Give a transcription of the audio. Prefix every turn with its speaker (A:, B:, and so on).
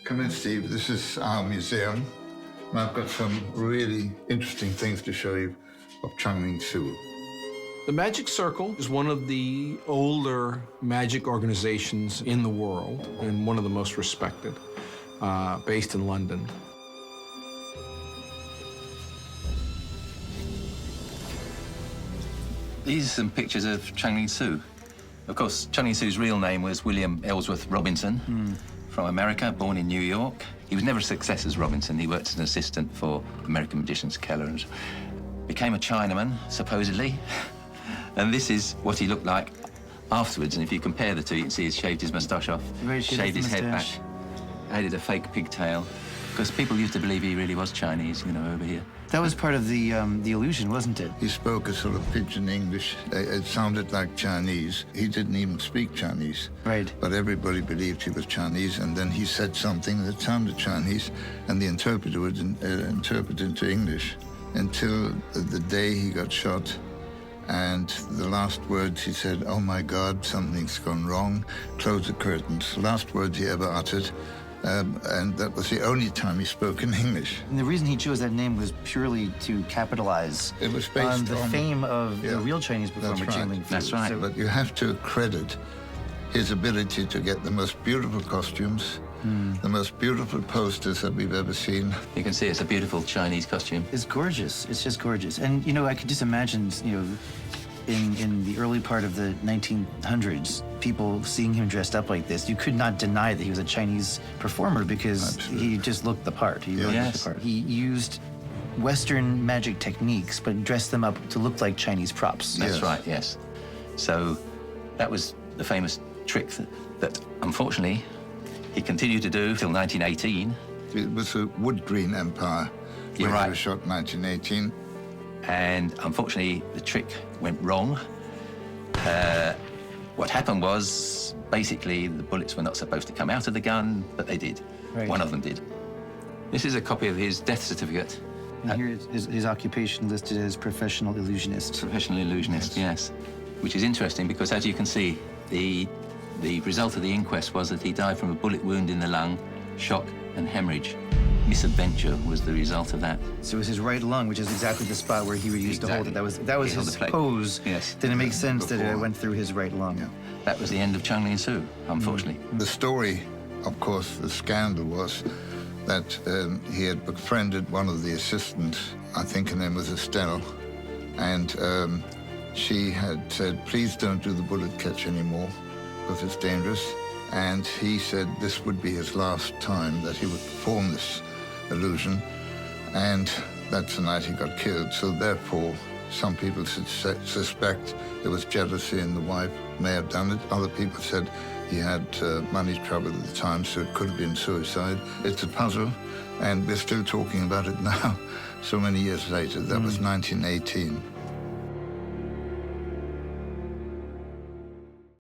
A: Come in, Steve. This is our museum. And I've got some really interesting things to show you of Chung Ling Soo.
B: The Magic Circle is one of the older magic organizations in the world and one of the most respected, based in London.
C: These are some pictures of Chung Ling Soo. Of course, Chung Ling Soo's real name was William Ellsworth Robinson, from America, born in New York. He was never a success as Robinson. He worked as an assistant for American magicians Keller and became a Chinaman, supposedly. And this is what he looked like afterwards. And if you compare the two, you can see he's shaved his moustache off, shaved his head back, added a fake pigtail. Because people used to believe he really was Chinese, you know, over here.
D: That was part of the illusion, wasn't it?
A: He spoke a sort of pidgin English. It sounded like Chinese. He didn't even speak Chinese.
D: Right.
A: But everybody believed he was Chinese, and then he said something that sounded Chinese, and the interpreter would interpret into English until the day he got shot. And the last words he said, "Oh my God, something's gone wrong. Close the curtains." Last words he ever uttered. And that was the only time he spoke in English.
D: And the reason he chose that name was purely to capitalize
A: It was based
D: on the fame of the real Chinese performer,
A: That's
D: Chung
A: right.
D: Ling Soo.
C: That's right.
D: So,
A: But you have to credit his ability to get the most beautiful costumes, the most beautiful posters that we've ever seen.
C: You can see it's a beautiful Chinese costume.
D: it's gorgeous. It's just gorgeous. And, you know, I could just imagine, you know, in the early part of the 1900s, people seeing him dressed up like this, you could not deny that he was a Chinese performer because he just looked the part. He looked
C: Yes.
D: the part. He used Western magic techniques, but dressed them up to look like Chinese props.
C: That's
A: Yes.
C: right, yes. So that was the famous trick that unfortunately, he continued to do till 1918.
A: It was a wood green empire.
C: You're
A: where
C: right.
A: he was shot in 1918.
C: And unfortunately, the trick went wrong. What happened was, basically, the bullets were not supposed to come out of the gun, but they did.
D: Right.
C: One of them did. This is a copy of his death certificate.
D: And here is his occupation listed as professional illusionist.
C: Professional illusionist, yes. Which is interesting because, as you can see, the result of the inquest was that he died from a bullet wound in the lung, shock and hemorrhage. Misadventure was the result of that.
D: So it was his right lung, which is exactly the spot where he would use to hold it. That was
C: He held
D: his
C: the plate.
D: pose.
C: Yes.
D: Then it makes sense that it
A: Before.
D: went through his right lung.
A: Yeah.
C: That was the end of Chung Ling Soo, unfortunately.
A: The story, of course, the scandal was that he had befriended one of the assistants, I think her name was Estelle, and she had said, "Please don't do the bullet catch anymore, because it's dangerous." And he said this would be his last time that he would perform this illusion, and that's the night he got killed. So therefore, some people suspect there was jealousy and the wife may have done it. Other people said he had money trouble at the time, so it could have been suicide. It's a puzzle, and we're still talking about it now, so many years later. That was 1918.